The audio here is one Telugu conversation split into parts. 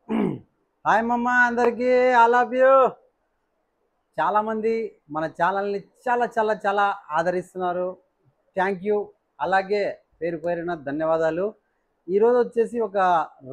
హాయ్ మమ్మ అందరికీ ఐ లవ్ యూ. చాలామంది మన ఛానల్ని చాలా చాలా చాలా ఆదరిస్తున్నారు. Thank you. అలాగే పేరు పేరున ధన్యవాదాలు. ఈరోజు వచ్చేసి ఒక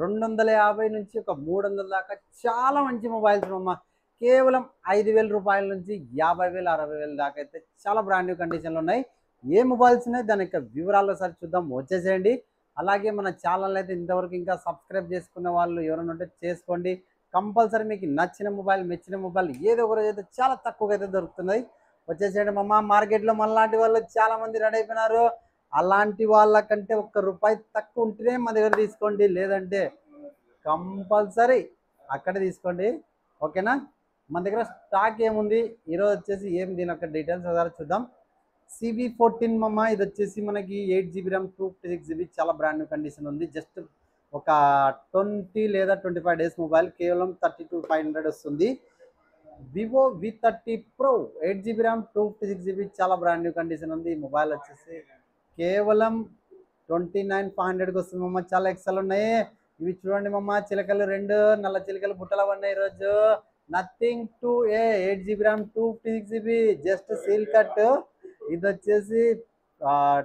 250 నుంచి ఒక 300 దాకా చాలా మంచి మొబైల్స్ మమ్మ. కేవలం 5,000 రూపాయల నుంచి 50,000 60,000 దాకా అయితే చాలా బ్రాండ్ న్యూ కండిషన్లు ఉన్నాయి. ఏ మొబైల్స్ ఉన్నాయి దాని యొక్క వివరాలు ఒకసారి చూద్దాం, వచ్చేసేయండి. అలాగే మన ఛానల్ అయితే ఇంతవరకు ఇంకా సబ్స్క్రైబ్ చేసుకున్న వాళ్ళు ఎవరైనా ఉంటే చేసుకోండి. కంపల్సరీ మీకు నచ్చిన మొబైల్ మెచ్చిన మొబైల్ ఏదో ఒక రోజు అయితే చాలా తక్కువగా అయితే దొరుకుతున్నాయి. వచ్చేసేయండి మమ్మ. మార్కెట్లో మనలాంటి వాళ్ళు చాలా మంది రెడీ అయిపోయినారు. అలాంటి వాళ్ళకంటే ₹1 తక్కువ ఉంటేనే మా దగ్గర తీసుకోండి, లేదంటే కంపల్సరీ అక్కడే తీసుకోండి. ఓకేనా? మన దగ్గర స్టాక్ ఏముంది ఈరోజు వచ్చేసి దీని యొక్క డీటెయిల్స్ ఒకసారి చూద్దాం. CV14 మమ్మ. ఇది వచ్చేసి మనకి 8GB ర్యామ్ 256GB చాలా బ్రాండ్ న్యూ కండిషన్ ఉంది. జస్ట్ ఒక 20 లేదా 25 డేస్ మొబైల్, కేవలం 32,500 వస్తుంది. Vivo V30 Pro 8GB RAM 256GB చాలా బ్రాండ్ న్యూ కండిషన్ ఉంది. ఈ మొబైల్ వచ్చేసి కేవలం 29,500కి వస్తుంది మమ్మ. చాలా ఎక్సెల్ ఉన్నాయి. ఇవి చూడండి మమ్మ, చిలకలు రెండు నల్ల చిలకలు బుట్టలు ఉన్నాయి ఈరోజు. Nothing to 8GB RAM 256GB just seal cut. ఇది వచ్చేసి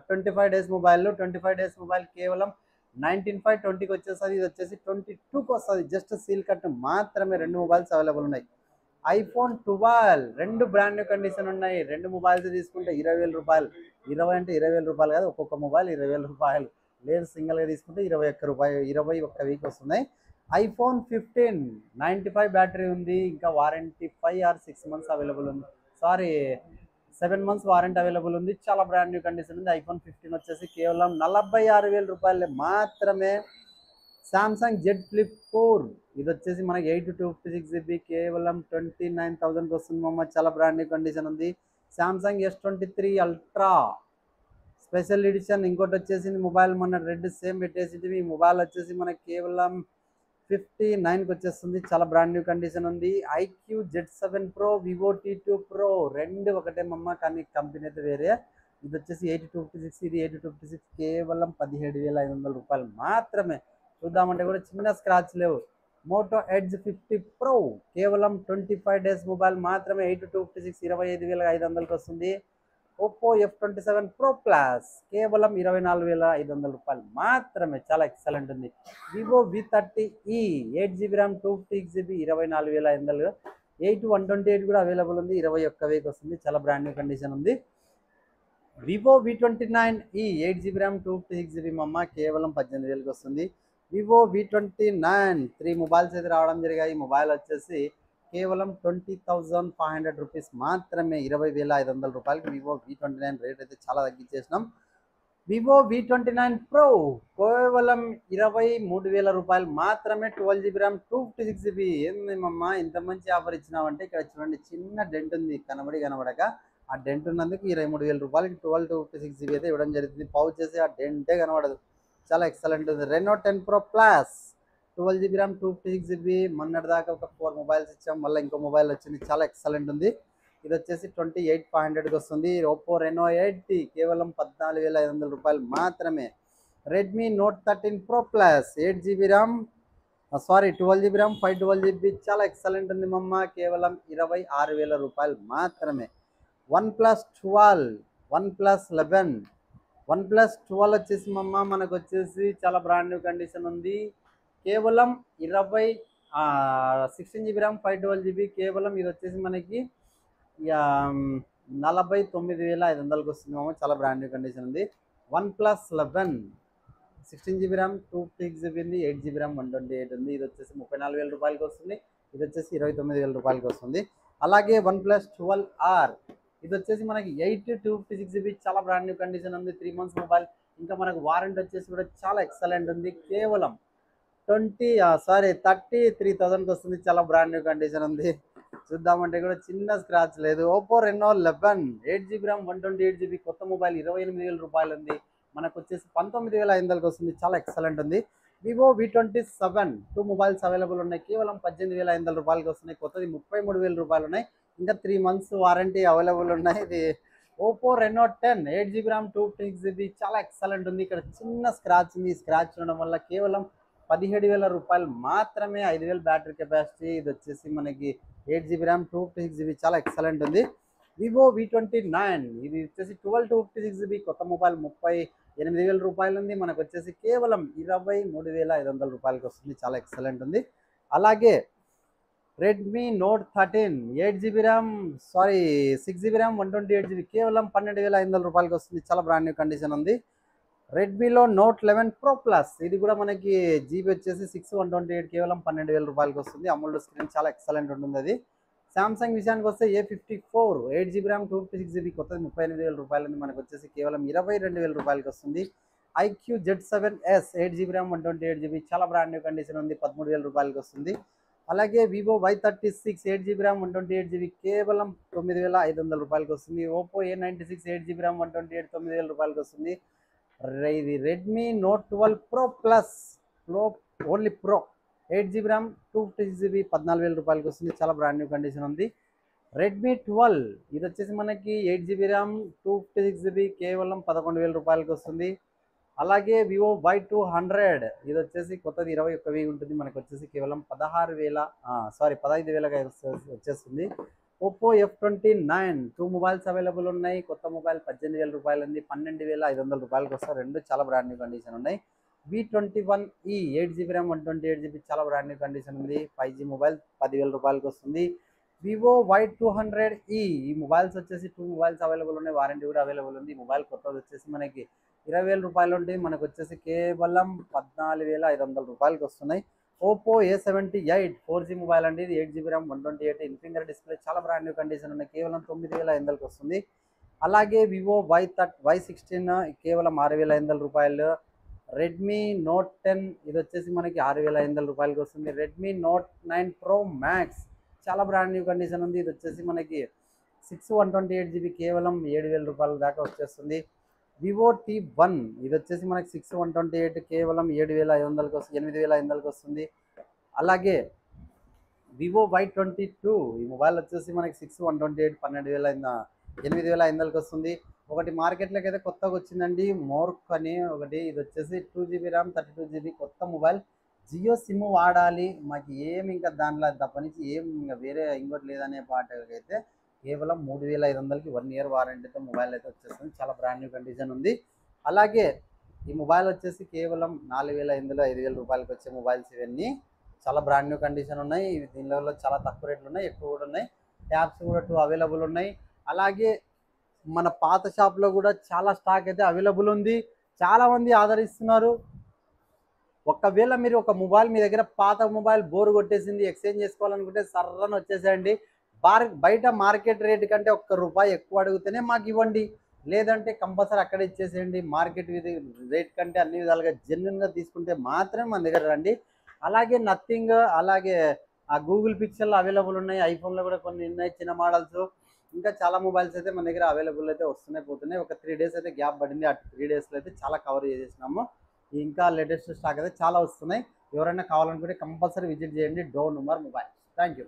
25 డేస్ మొబైల్. 25 డేస్ మొబైల్ కేవలం 19,520కి వచ్చేస్తుంది. ఇది వచ్చేసి 22కి వస్తుంది. జస్ట్ సీల్ కట్ మాత్రమే. రెండు మొబైల్స్ అవైలబుల్ ఉన్నాయి. iPhone 12 రెండు బ్రాండ్ న్యూ కండిషన్ ఉన్నాయి. రెండు మొబైల్స్ తీసుకుంటే 20,000 రూపాయలు. 20 అంటే 20,000 రూపాయలు కాదు, ఒక్కొక్క మొబైల్ 20,000 రూపాయలు. లేదు, సింగిల్గా తీసుకుంటే 21 రూపాయలు, 21 వీక్ వస్తున్నాయి. iPhone 15 95 బ్యాటరీ ఉంది. ఇంకా వారంటీ 5 ఆర్ 6 మంత్స్ అవైలబుల్ ఉంది. సారీ, 7 మంత్స్ వారంటీ అవైలబుల్ ఉంది. చాలా బ్రాండ్ న్యూ కండిషన్ ఉంది. iPhone 15 వచ్చేసి కేవలం 46,000 రూపాయలు మాత్రమే. సామ్సంగ్ జెడ్ ఫ్లిప్ 4 ఇది వచ్చేసి మనకి 8/256GB కేవలం 29,000కి వస్తుంది మమ్మ. చాలా బ్రాండ్ న్యూ కండిషన్ ఉంది. Samsung S23 ultra special edition ఇంకోటి వచ్చేసింది మొబైల్. మన రెడ్ సేమ్ పెట్టేసి ఈ మొబైల్ వచ్చేసి మనకి కేవలం 59కి వచ్చేస్తుంది. చాలా బ్రాండ్ న్యూ కండిషన్ ఉంది. IQ Z7 Pro Vivo T2 Pro రెండు ఒకటే మమ్మ, కానీ కంపెనీ అయితే వేరే. ఇది వచ్చేసి 8/256, ఇది 8/256 కేవలం 17,500 రూపాయలు మాత్రమే. చూద్దామంటే కూడా చిన్న స్క్రాచ్ లేవు. మోటో ఎడ్జ్ 50 Pro కేవలం 25 డేస్ మొబైల్ మాత్రమే. 8/256 25,500కి వస్తుంది. ఒప్పో F27 Pro Plus కేవలం 24,500 రూపాయలు మాత్రమే. చాలా ఎక్సలెంట్ ఉంది. Vivo V30e 8GB RAM 256GB 24,500. 128 కూడా అవైలబుల్ ఉంది. 21 వీక్ వస్తుంది. చాలా బ్రాండ్ న్యూ కండిషన్ ఉంది. Vivo V29e 8GB RAM 256GB మమ్మ కేవలం 18,000కి వస్తుంది. వివో V29 3 మొబైల్స్ అయితే రావడం జరిగాయి. మొబైల్ వచ్చేసి కేవలం 20,500 రూపీస్ మాత్రమే. 20,500 రూపాయలకి వివో V29 రేట్ అయితే చాలా తగ్గించేసినాం. వివో V29 Pro కేవలం 23,000 రూపాయలు మాత్రమే. 12GB RAM 256GB. ఏంది మమ్మ ఇంత మంచి ఆఫర్ ఇచ్చినామంటే, ఇక్కడ చూడండి చిన్న డెంట్ ఉంది కనబడక. ఆ డెంట్ ఉన్నందుకు 23,000 రూపాయలకి 12/256GB అయితే ఇవ్వడం జరుగుతుంది. పౌచ్ చేసి ఆ డెంటే కనబడదు. చాలా ఎక్సలెంట్ ఉంది. Reno 10 Pro Plus 12GB RAM 256GB. మొన్నటి దాకా ఒక 4 మొబైల్స్ ఇచ్చాం, మళ్ళీ ఇంకో మొబైల్ వచ్చింది. చాలా ఎక్సలెంట్ ఉంది. ఇది వచ్చేసి 28,500కి వస్తుంది. ఒప్పో రెనో 8 కేవలం 14,500 రూపాయలు మాత్రమే. Redmi note 13 Pro Plus 8GB RAM 12GB RAM 512GB చాలా ఎక్సలెంట్ ఉంది మమ్మ. కేవలం 26,000 రూపాయలు మాత్రమే. OnePlus 12 OnePlus 11 OnePlus 12 వచ్చేసి మమ్మ మనకు వచ్చేసి చాలా బ్రాండ్ న్యూ కండిషన్ ఉంది. కేవలం 16GB ర్యామ్ 512GB కేవలం. ఇది వచ్చేసి మనకి 49,500కి వస్తుంది మమ్మ. చాలా బ్రాండ్ న్యూ కండిషన్ ఉంది. OnePlus 11 16GB ర్యామ్ 256GB ఉంది. 8GB ర్యామ్ 128 ఉంది. ఇది వచ్చేసి 34,000 రూపాయలకి వస్తుంది. ఇది వచ్చేసి 29,000 రూపాయలకి వస్తుంది. అలాగే OnePlus 12R ఇది వచ్చేసి మనకి 8/256GB చాలా బ్రాండ్ న్యూ కండిషన్ ఉంది. 3 మంత్స్ మొబైల్. ఇంకా మనకు వారంటీ వచ్చేసి కూడా చాలా ఎక్సలెంట్ ఉంది. కేవలం 33,000కి వస్తుంది. చాలా బ్రాండ్ న్యూ కండిషన్ ఉంది. చూద్దామంటే కూడా చిన్న స్క్రాచ్ లేదు. Oppo Renault 11 8GB RAM 128GB కొత్త మొబైల్ 28,000 రూపాయలు ఉంది. మనకు వచ్చేసి 19,500కి వస్తుంది. చాలా ఎక్సలెంట్ ఉంది. వివో V27 2 మొబైల్స్ అవైలబుల్ ఉన్నాయి. కేవలం 18,500 రూపాయలకి వస్తున్నాయి. కొత్తది 33,000 రూపాయలు ఉన్నాయి. ఇంకా 3 మంత్స్ వారంటీ అవైలబుల్ ఉన్నాయి. ఇది Oppo Renault 10 8GB RAM 256GB చాలా ఎక్సలెంట్ ఉంది. ఇక్కడ చిన్న స్క్రాచ్ ఉంది. స్క్రాచ్ ఉండడం వల్ల కేవలం 17,000 రూపాయలు మాత్రమే. 5,000 బ్యాటరీ కెపాసిటీ. ఇది వచ్చేసి మనకి 8 GB ర్యామ్ 256 GB చాలా ఎక్సలెంట్ ఉంది. వివో V29 ఇది వచ్చేసి 12 256 GB కొత్త మొబైల్ 38,000 రూపాయలు ఉంది. మనకు వచ్చేసి కేవలం 23,500 రూపాయలకి వస్తుంది. చాలా ఎక్సలెంట్ ఉంది. అలాగే Redmi note 13 8 GB RAM 6 GB RAM 128 GB కేవలం 12,500 రూపాయలకి వస్తుంది. చాలా బ్రాండ్ న్యూ కండిషన్ ఉంది. రెడ్మీలో నోట్ 11 ప్రో ప్లస్ ఇది కూడా మనకి జీబీ వచ్చేసి 6/128 కేవలం 12,000 రూపాయలకి వస్తుంది. అమోల్డ్ స్క్రీన్ చాలా ఎక్సలెంట్ ఉంటుంది అది. సామ్సంగ్ విషయానికి వస్తే A54 8 GB ర్యామ్ 256 GB కొత్తది 38,000 రూపాయలు ఉంది. మనకు వచ్చేసి కేవలం 22,000 రూపాయలకి వస్తుంది. IQ Z7S 8 GB RAM 128 GB చాలా బ్రాండ్ న్యూ కండిషన్ ఉంది. 13,000 రూపాయలకి వస్తుంది. అలాగే Vivo Y36 8 GB RAM 128 GB కేవలం 9,500 రూపాయలకి వస్తుంది. ఓపో A96 8 GB ర్యామ్ 128 9,000 రూపాయలకి వస్తుంది. ఇది Redmi note 12 pro plus only pro 8 GB RAM 256 GB 14,000 రూపాయలకి వస్తుంది. చాలా బ్రాండ్ న్యూ కండిషన్ ఉంది. రెడ్మీ 12 ఇది వచ్చేసి మనకి 8 GB ర్యామ్ 256 GB కేవలం 11,000 రూపాయలకి వస్తుంది. అలాగే వివో Y200 ఇది వచ్చేసి కొత్తది 21,000 ఉంటుంది. మనకు వచ్చేసి కేవలం 15,000 వచ్చేస్తుంది. ఓప్పో F29 2 మొబైల్స్ అవైలబుల్ ఉన్నాయి. కొత్త మొబైల్ 18,000 రూపాయలు ఉంది. 12,500 రూపాయలకి వస్తాయి. రెండు చాలా బ్రాండ్ న్యూ కండిషన్ ఉన్నాయి. V21e 8 GB ర్యామ్ 128 GB చాలా బ్రాండ్ న్యూ కండిషన్ ఉంది. 5G మొబైల్ 10,000 రూపాయలకి వస్తుంది. వివో Y200e ఈ మొబైల్స్ వచ్చేసి 2 మొబైల్స్ అవైలబుల్ ఉన్నాయి. వారంటీ కూడా అవైలబుల్ ఉంది. మొబైల్ కొత్తది వచ్చేసి మనకి 20,000 రూపాయలు ఉంటుంది. మనకు వచ్చేసి కేవలం 14,500 రూపాయలకి వస్తున్నాయి. ఓప్పో A78 4G మొబైల్ అండి. ఇది 8 GB RAM 128 in finger display చాలా బ్రాండ్ న్యూ కండిషన్ ఉన్నాయి. కేవలం 9,500కి వస్తుంది. అలాగే వివో Y16 కేవలం 6,500 రూపాయలు. రెడ్మీ నోట్ 10 ఇది వచ్చేసి మనకి 6,500 రూపాయలకి వస్తుంది. రెడ్మీ నోట్ 9 ప్రో మ్యాక్స్ చాలా బ్రాండ్ న్యూ కండిషన్ ఉంది. ఇది వచ్చేసి మనకి 6/128 GB కేవలం 7,000 రూపాయల దాకా వచ్చేస్తుంది. వివో T1 ఇది వచ్చేసి మనకి 6/128 కేవలం 8,500కి వస్తుంది. అలాగే వివో Y22 ఈ మొబైల్ వచ్చేసి మనకి 6/128 8,500కి వస్తుంది. ఒకటి మార్కెట్లోకి అయితే కొత్తగా వచ్చిందండి మోర్క్ అని ఒకటి. ఇది వచ్చేసి 2 GB ర్యామ్ 32 GB కొత్త మొబైల్. జియో సిమ్ వాడాలి మాకు ఏమి ఇంకా దాంట్లో తప్పనించి ఏం ఇంకా వేరే ఇంకోటి లేదనే పాటకైతే కేవలం 3,500కి 1 ఇయర్ వారంటీతో మొబైల్ అయితే వచ్చేస్తుంది. చాలా బ్రాండ్ న్యూ కండిషన్ ఉంది. అలాగే ఈ మొబైల్ వచ్చేసి కేవలం 4,500 5,000 రూపాయలకి వచ్చే మొబైల్స్ ఇవన్నీ చాలా బ్రాండ్ న్యూ కండిషన్ ఉన్నాయి. దీనిలో చాలా తక్కువ రేట్లు ఉన్నాయి, ఎక్కువ కూడా ఉన్నాయి. ట్యాబ్స్ కూడా 2 అవైలబుల్ ఉన్నాయి. అలాగే మన పాత షాప్లో కూడా చాలా స్టాక్ అయితే అవైలబుల్ ఉంది. చాలామంది ఆదరిస్తున్నారు. ఒకవేళ మీరు ఒక మొబైల్ మీ దగ్గర పాత మొబైల్ బోర్ కొట్టేసింది ఎక్స్చేంజ్ చేసుకోవాలనుకుంటే సర్రని వచ్చేసేయండి. బయట మార్కెట్ రేట్ కంటే ₹1 ఎక్కువ అడిగితేనే మాకు ఇవ్వండి. లేదంటే కంపల్సరీ అక్కడ ఇచ్చేసేయండి. మార్కెట్ రేట్ కంటే అన్ని విధాలుగా జెన్యున్గా తీసుకుంటే మాత్రమే మన దగ్గర రండి. అలాగే నథింగ్ అలాగే ఆ గూగుల్ పిక్సెల్ అవైలబుల్ ఉన్నాయి. ఐఫోన్లో కూడా కొన్ని ఉన్నాయి చిన్న మోడల్స్. ఇంకా చాలా మొబైల్స్ అయితే మన దగ్గర అవైలబుల్ అయితే వస్తున్నాయి పోతున్నాయి. ఒక 3 డేస్ అయితే గ్యాప్ పడింది. ఆ 3 డేస్లో అయితే చాలా కవర్ చేసేసినాము. ఇంకా లేటెస్ట్ స్టాక్ అయితే చాలా వస్తున్నాయి. ఎవరైనా కావాలనుకుంటే కంపల్సరీ విజిట్ చేయండి door number mobile. Thank you.